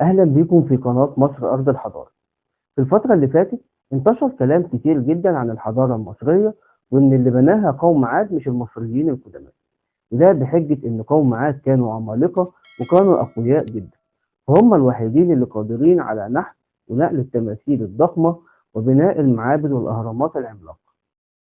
أهلا بيكم في قناة مصر أرض الحضارة. في الفترة اللي فاتت انتشر كلام كتير جدا عن الحضارة المصرية، وإن اللي بناها قوم عاد مش المصريين القدماء، وده بحجة إن قوم عاد كانوا عمالقة وكانوا أقوياء جدا، وهم الوحيدين اللي قادرين على نحت ونقل التماثيل الضخمة وبناء المعابد والأهرامات العملاقة.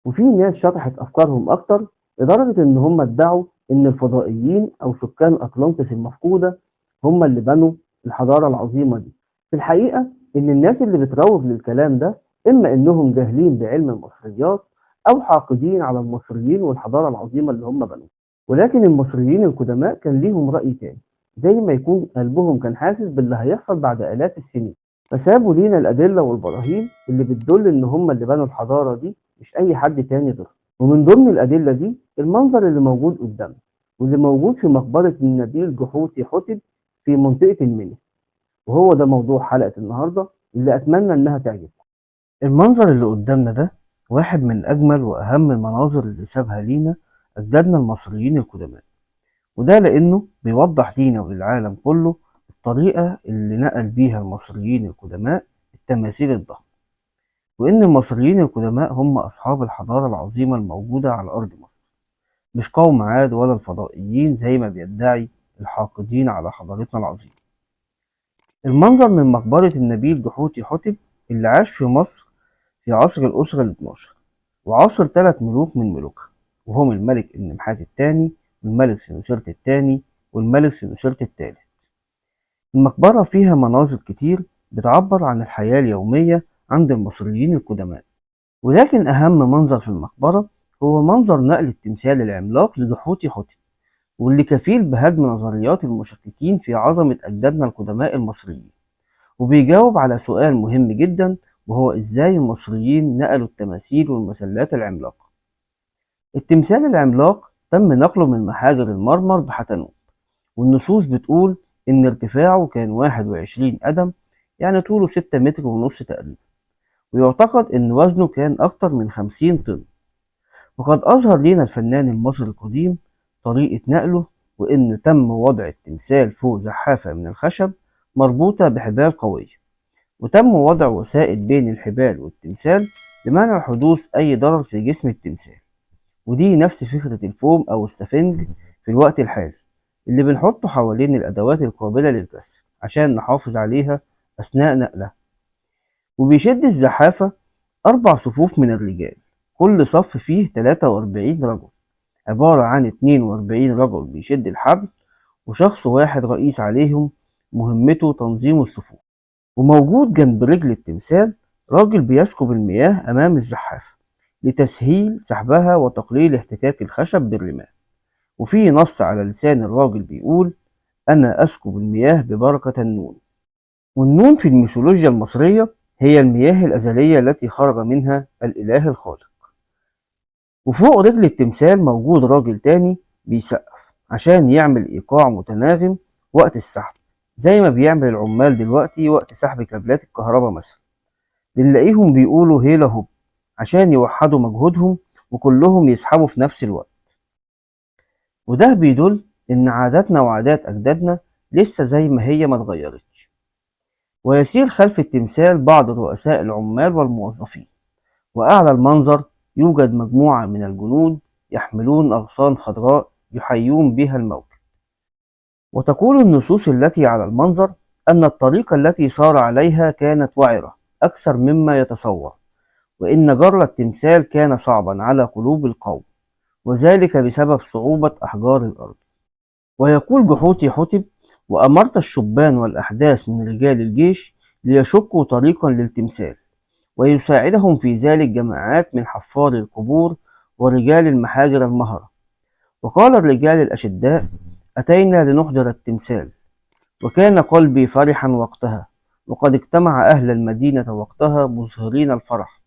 وفي ناس شطحت أفكارهم أكتر لدرجة إن هم ادعوا إن الفضائيين أو سكان أطلانتس المفقودة هم اللي بنوا الحضارة العظيمة دي. في الحقيقة إن الناس اللي بتروج للكلام ده إما إنهم جاهلين بعلم المصريات أو حاقدين على المصريين والحضارة العظيمة اللي هم بنوها. ولكن المصريين القدماء كان ليهم رأي تاني، زي ما يكون قلبهم كان حاسس باللي هيحصل بعد آلاف السنين، فسابوا لينا الأدلة والبراهين اللي بتدل إن هم اللي بنوا الحضارة دي مش أي حد تاني غيرهم. ومن ضمن الأدلة دي المنظر اللي موجود قدامنا، واللي موجود في مقبرة النبيل جحوتي حتب في منطقة المنيا، وهو ده موضوع حلقة النهاردة اللي أتمنى إنها تعجبكم. المنظر اللي قدامنا ده واحد من أجمل وأهم المناظر اللي سابها لينا أجدادنا المصريين القدماء، وده لأنه بيوضح لينا وللعالم كله الطريقة اللي نقل بيها المصريين القدماء التماثيل الضخمة، وإن المصريين القدماء هم أصحاب الحضارة العظيمة الموجودة على أرض مصر، مش قوم عاد ولا الفضائيين زي ما بيدعي الحاقدين على حضارتنا العظيمة. المنظر من مقبرة النبيل جحوتي حتب اللي عاش في مصر في عصر الأسرة الاثناشر، وعاصر 3 ملوك من ملوكها، وهم الملك النمحات الثاني والملك سنوسرت الثاني والملك سنوسرت الثالث. المقبرة فيها مناظر كتير بتعبر عن الحياة اليومية عند المصريين القدماء، ولكن أهم منظر في المقبرة هو منظر نقل التمثال العملاق لجحوتي حتب، واللي كفيل بهدم نظريات المشككين في عظمة أجدادنا القدماء المصريين، وبيجاوب على سؤال مهم جدا، وهو إزاي المصريين نقلوا التماثيل والمسلات العملاقة. التمثال العملاق تم نقله من محاجر المرمر بحتنوب، والنصوص بتقول إن ارتفاعه كان 21 قدم، يعني طوله 6 متر ونص تقريبا، ويعتقد إن وزنه كان أكتر من 50 طن. وقد أظهر لنا الفنان المصري القديم طريقة نقله، وإنه تم وضع التمثال فوق زحافة من الخشب مربوطة بحبال قوية، وتم وضع وسائد بين الحبال والتمثال لمنع حدوث أي ضرر في جسم التمثال، ودي نفس فكرة الفوم أو السفنج في الوقت الحالي اللي بنحطه حوالين الأدوات القابلة للكسر عشان نحافظ عليها أثناء نقلها. وبيشد الزحافة 4 صفوف من الرجال، كل صف فيه 43 رجل، عبارة عن 42 رجل بيشد الحبل، وشخص واحد رئيس عليهم مهمته تنظيم الصفوف. وموجود جنب رجل التمثال راجل بيسكب المياه أمام الزحافة لتسهيل سحبها وتقليل احتكاك الخشب بالرمال، وفي نص على لسان الراجل بيقول: أنا أسكب المياه ببركة النون. والنون في الميثولوجيا المصرية هي المياه الأزلية التي خرج منها الإله الخالق. وفوق رجل التمثال موجود راجل تاني بيسقف عشان يعمل إيقاع متناغم وقت السحب، زي ما بيعمل العمال دلوقتي وقت سحب كابلات الكهرباء مثلا. بنلاقيهم بيقولوا هيلا هوب عشان يوحدوا مجهودهم وكلهم يسحبوا في نفس الوقت. وده بيدل إن عاداتنا وعادات أجدادنا لسه زي ما هي ما اتغيرتش. ويسير خلف التمثال بعض رؤساء العمال والموظفين، وأعلى المنظر يوجد مجموعة من الجنود يحملون أغصان خضراء يحيون بها الموت. وتقول النصوص التي على المنظر أن الطريقة التي سار عليها كانت وعرة أكثر مما يتصور، وإن جر التمثال كان صعبا على قلوب القوم، وذلك بسبب صعوبة أحجار الأرض. ويقول جحوتي حتب: وأمرت الشبان والأحداث من رجال الجيش ليشقوا طريقا للتمثال، ويساعدهم في ذلك جماعات من حفار القبور ورجال المحاجر المهرة. وقال الرجال الأشداء: أتينا لنحضر التمثال، وكان قلبي فرحا وقتها، وقد اجتمع أهل المدينة وقتها مظهرين الفرح،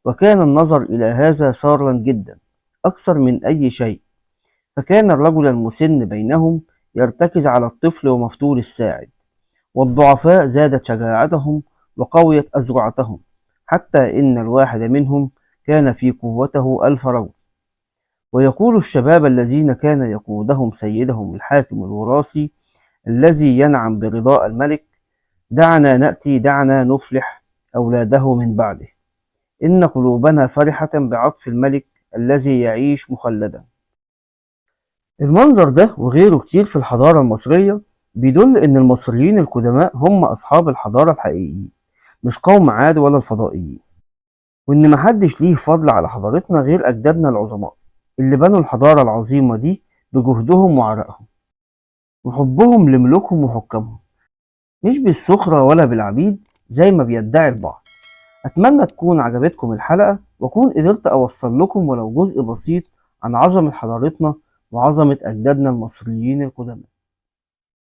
وكان النظر إلى هذا سارا جدا أكثر من أي شيء، فكان الرجل المسن بينهم يرتكز على الطفل ومفتول الساعد، والضعفاء زادت شجاعتهم وقويت أذرعتهم، حتى إن الواحد منهم كان في قوته 1000 رجل. ويقول الشباب الذين كان يقودهم سيدهم الحاكم الوراثي الذي ينعم برضاء الملك: دعنا نأتي دعنا نفلح أولاده من بعده، إن قلوبنا فرحة بعطف الملك الذي يعيش مخلدا. المنظر ده وغيره كتير في الحضارة المصرية بيدل إن المصريين القدماء هم أصحاب الحضارة الحقيقيين، مش قوم عاد ولا الفضائيين، وإن محدش ليه فضل على حضارتنا غير أجدادنا العظماء اللي بنوا الحضارة العظيمة دي بجهدهم وعرقهم وحبهم لملوكهم وحكامهم، مش بالسخرة ولا بالعبيد زي ما بيدعي البعض. أتمنى تكون عجبتكم الحلقة وأكون قدرت أوصل لكم ولو جزء بسيط عن عظمة حضارتنا وعظمة أجدادنا المصريين القدماء.